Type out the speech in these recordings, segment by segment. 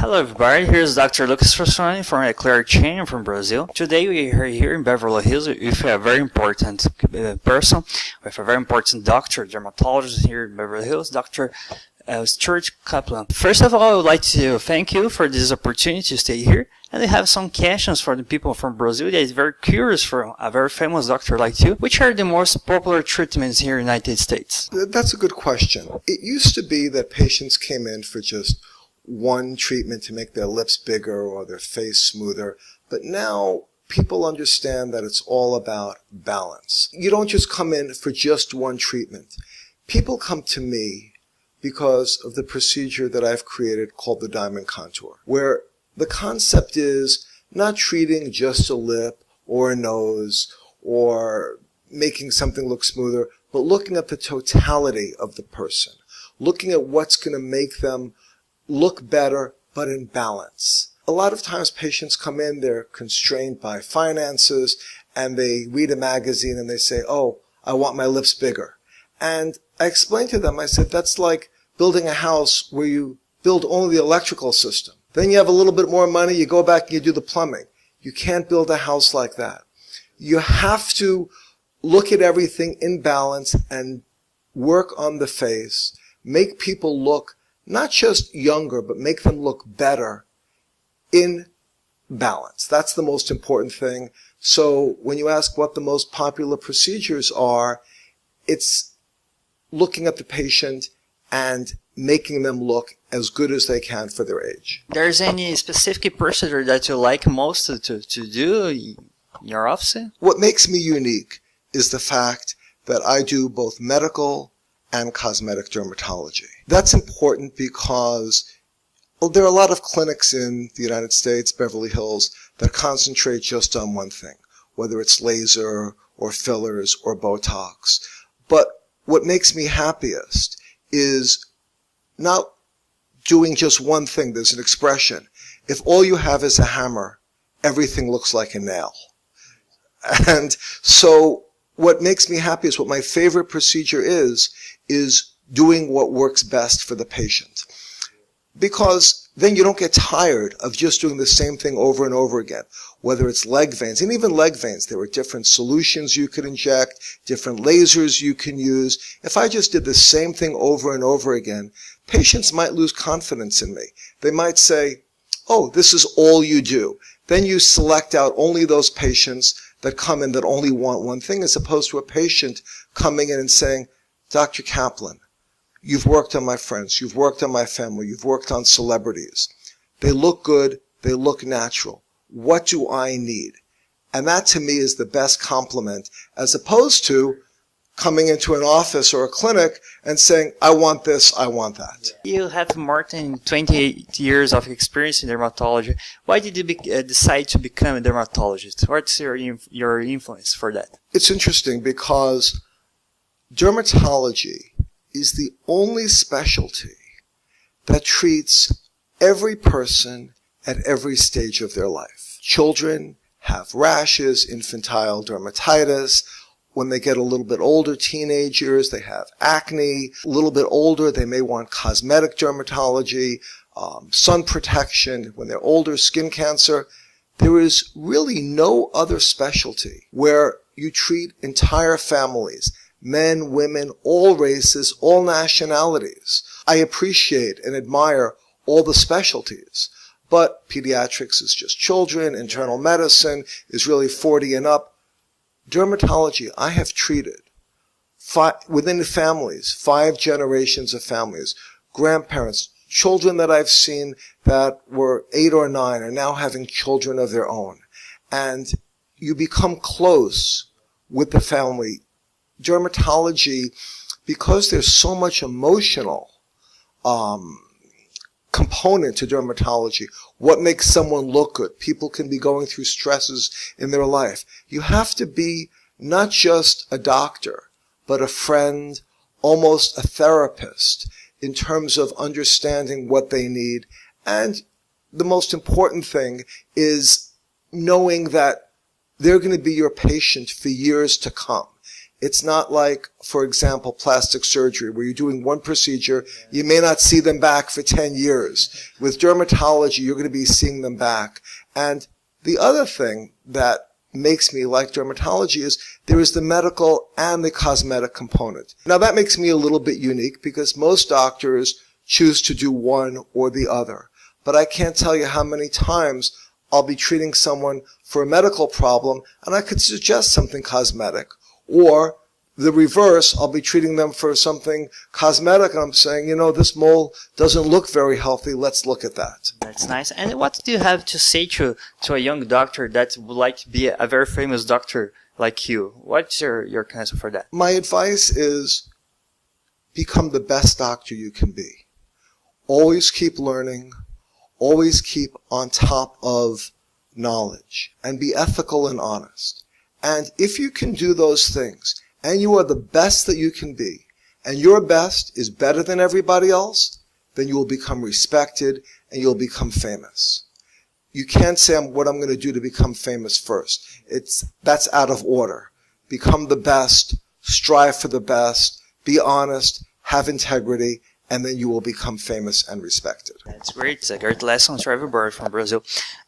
Hello everybody, here's Dr. Lucas Fustinoni from a clear chain from Brazil. Today we are here in Beverly Hills with a very important person, with a very important doctor, dermatologist here in Beverly Hills, Dr. Stuart Kaplan. First of all, I would like to thank you for this opportunity to stay here. And we have some questions for the people from Brazil that is very curious for a very famous doctor like you. Which are the most popular treatments here in the United States? That's a good question. It used to be that patients came in for just one treatment to make their lips bigger or their face smoother. But now people understand that it's all about balance. You don't just come in for just one treatment. People come to me because of the procedure that I've created called the diamond contour, where the concept is not treating just a lip or a nose or making something look smoother, but looking at the totality of the person, looking at what's going to make them look better but in balance. A lot of times patients come in, they're constrained by finances, and they read a magazine and they say, oh, I want my lips bigger. And I explained to them, I said, that's like building a house where you build only the electrical system. Then you have a little bit more money, you go back and you do the plumbing. You can't build a house like that. You have to look at everything in balance and work on the face, make people look not just younger, but make them look better in balance. That's the most important thing. So when you ask what the most popular procedures are, it's looking at the patient and making them look as good as they can for their age. There's any specific procedure that you like most to do in your office? What makes me unique is the fact that I do both medical and cosmetic dermatology. That's important because there are a lot of clinics in the United States, Beverly Hills, that concentrate just on one thing, whether it's laser or fillers or Botox. But what makes me happiest is not doing just one thing. There's an expression. If all you have is a hammer, everything looks like a nail. And so what makes me happy is what my favorite procedure is doing what works best for the patient. Because then you don't get tired of just doing the same thing over and over again. Whether it's leg veins, and even leg veins, there are different solutions you could inject, different lasers you can use. If I just did the same thing over and over again, patients might lose confidence in me. They might say, oh, this is all you do. Then you select out only those patients that come in that only want one thing, as opposed to a patient coming in and saying, Dr. Kaplan, you've worked on my friends, you've worked on my family, you've worked on celebrities. They look good, they look natural. What do I need? And that to me is the best compliment, as opposed to coming into an office or a clinic and saying, I want this, I want that. You have more than 28 years of experience in dermatology. Why did you decide to become a dermatologist? What's your influence for that? It's interesting because dermatology is the only specialty that treats every person at every stage of their life. Children have rashes, infantile dermatitis. When they get a little bit older, teenagers, they have acne. A little bit older, they may want cosmetic dermatology, sun protection. When they're older, skin cancer. There is really no other specialty where you treat entire families, men, women, all races, all nationalities. I appreciate and admire all the specialties, but pediatrics is just children, internal medicine is really 40 and up. Dermatology, I have treated within the families, 5 generations of families, grandparents, children that I've seen that were 8 or 9 are now having children of their own. And you become close with the family. Dermatology, because there's so much emotional component to dermatology, what makes someone look good? People can be going through stresses in their life. You have to be not just a doctor, but a friend, almost a therapist, in terms of understanding what they need. And the most important thing is knowing that they're going to be your patient for years to come. It's not like, for example, plastic surgery, where you're doing one procedure, you may not see them back for 10 years. With dermatology, you're going to be seeing them back. And the other thing that makes me like dermatology is there is the medical and the cosmetic component. Now that makes me a little bit unique because most doctors choose to do one or the other. But I can't tell you how many times I'll be treating someone for a medical problem and I could suggest something cosmetic. Or the reverse, I'll be treating them for something cosmetic and I'm saying, you know, this mole doesn't look very healthy, let's look at that. That's nice. And what do you have to say to a young doctor that would like to be a very famous doctor like you? What's your answer for that? My advice is become the best doctor you can be. Always keep learning, always keep on top of knowledge, and be ethical and honest. And if you can do those things, and you are the best that you can be, and your best is better than everybody else, then you will become respected and you'll become famous. You can't say what I'm going to do to become famous first. That's out of order. Become the best, strive for the best, be honest, have integrity, and then you will become famous and respected. That's great. It's a great lesson to everybody from Brazil.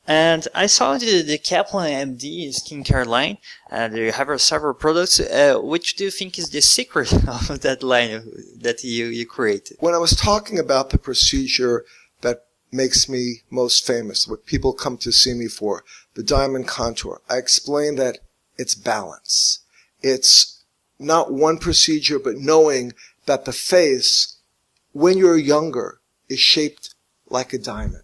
And I saw the Kaplan MD skincare line, and you have several products. Which do you think is the secret of that line that you created? When I was talking about the procedure that makes me most famous, what people come to see me for, the diamond contour, I explained that it's balance. It's not one procedure, but knowing that the face, when you're younger, is shaped like a diamond.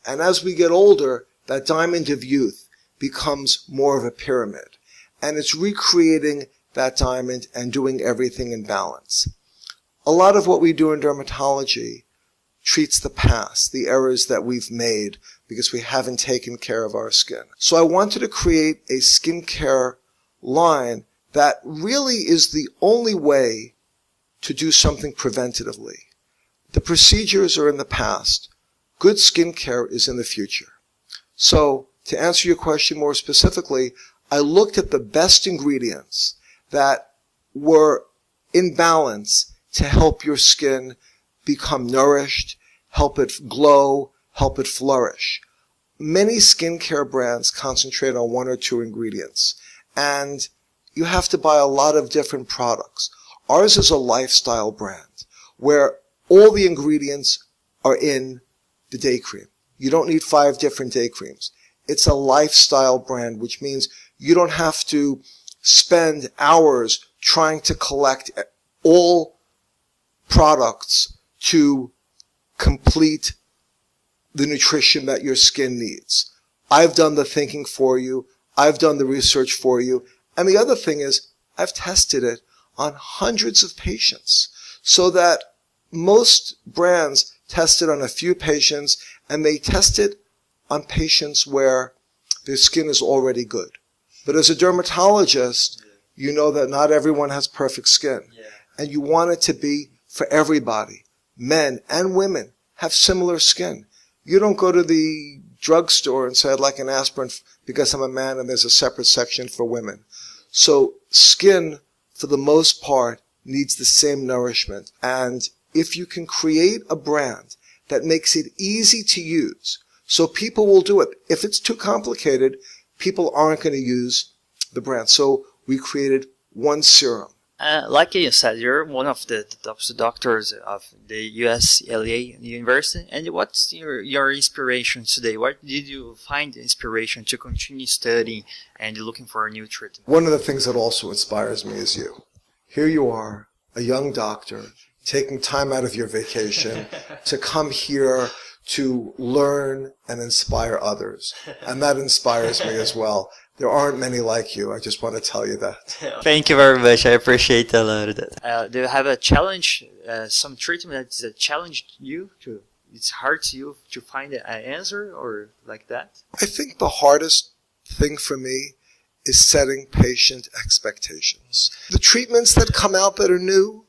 And as we get older, that diamond of youth becomes more of a pyramid. And it's recreating that diamond and doing everything in balance. A lot of what we do in dermatology treats the past, the errors that we've made because we haven't taken care of our skin. So I wanted to create a skincare line that really is the only way to do something preventatively. The procedures are in the past. Good skincare is in the future. So, to answer your question more specifically, I looked at the best ingredients that were in balance to help your skin become nourished, help it glow, help it flourish. Many skincare brands concentrate on one or two ingredients, and you have to buy a lot of different products. Ours is a lifestyle brand where all the ingredients are in the day cream. You don't need 5 different day creams. It's a lifestyle brand, which means you don't have to spend hours trying to collect all products to complete the nutrition that your skin needs. I've done the thinking for you. I've done the research for you. And the other thing is, I've tested it on hundreds of patients so that most brands test it on a few patients, and they test it on patients where their skin is already good. But as a dermatologist, you know that not everyone has perfect skin. And you want it to be for everybody. Men and women have similar skin. You don't go to the drugstore and say, I'd like an aspirin because I'm a man and there's a separate section for women. So skin, for the most part, needs the same nourishment. And if you can create a brand that makes it easy to use, so people will do it. If it's too complicated, people aren't going to use the brand. So we created one serum. Like you said, you're one of the top doctors of the UCLA University. And what's your inspiration today? Where did you find inspiration to continue studying and looking for a new treatment? One of the things that also inspires me is you. Here you are, a young doctor, taking time out of your vacation to come here to learn and inspire others. And that inspires me as well. There aren't many like you. I just want to tell you that. Thank you very much. I appreciate a lot of that. Do you have a challenge, some treatment that's a challenge you to? It's hard to you to find an answer or like that? I think the hardest thing for me is setting patient expectations. The treatments that come out that are new,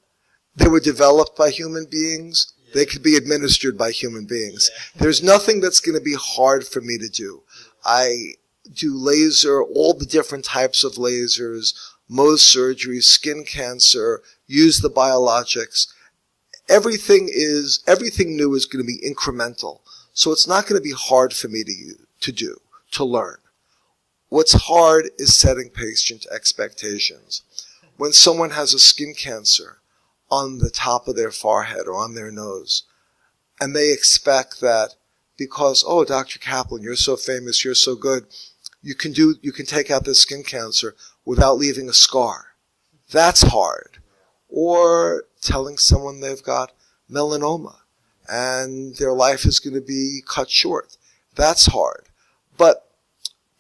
they were developed by human beings. They could be administered by human beings. There's nothing that's going to be hard for me to do. I do laser, all the different types of lasers, Mohs surgery, skin cancer, use the biologics. Everything new is going to be incremental. So it's not going to be hard for me to learn. What's hard is setting patient expectations. When someone has a skin cancer on the top of their forehead or on their nose, and they expect that because, oh, Dr. Kaplan, you're so famous, you're so good, you can take out this skin cancer without leaving a scar. That's hard. Or telling someone they've got melanoma and their life is going to be cut short. That's hard. But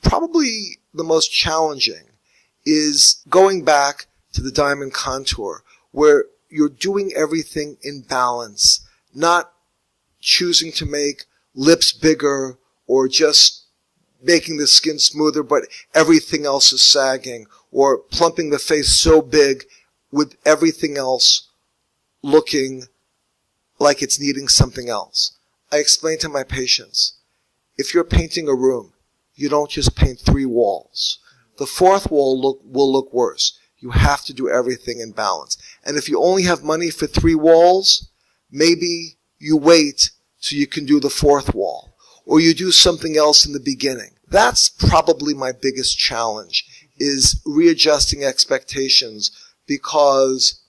probably the most challenging is going back to the diamond contour, where you're doing everything in balance, not choosing to make lips bigger or just making the skin smoother, but everything else is sagging, or plumping the face so big with everything else looking like it's needing something else. I explain to my patients, if you're painting a room, you don't just paint 3 walls. The 4th wall will look worse. You have to do everything in balance. And if you only have money for 3 walls, maybe you wait so you can do the 4th wall, or you do something else in the beginning. That's probably my biggest challenge, is readjusting expectations, because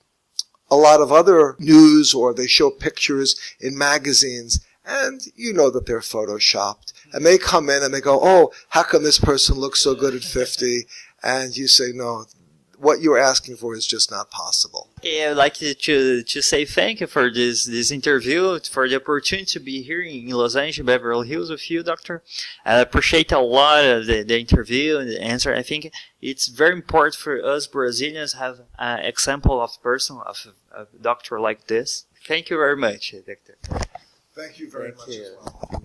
a lot of other news, or they show pictures in magazines, and you know that they're photoshopped. And they come in and they go, oh, how come this person looks so good at 50? And you say, no, what you're asking for is just not possible. Yeah, I'd like to say thank you for this interview, for the opportunity to be here in Los Angeles, Beverly Hills with you, Doctor. I appreciate a lot of the interview and the answer. I think it's very important for us Brazilians to have an example of a doctor like this. Thank you very much, Doctor. Thank you very much as well.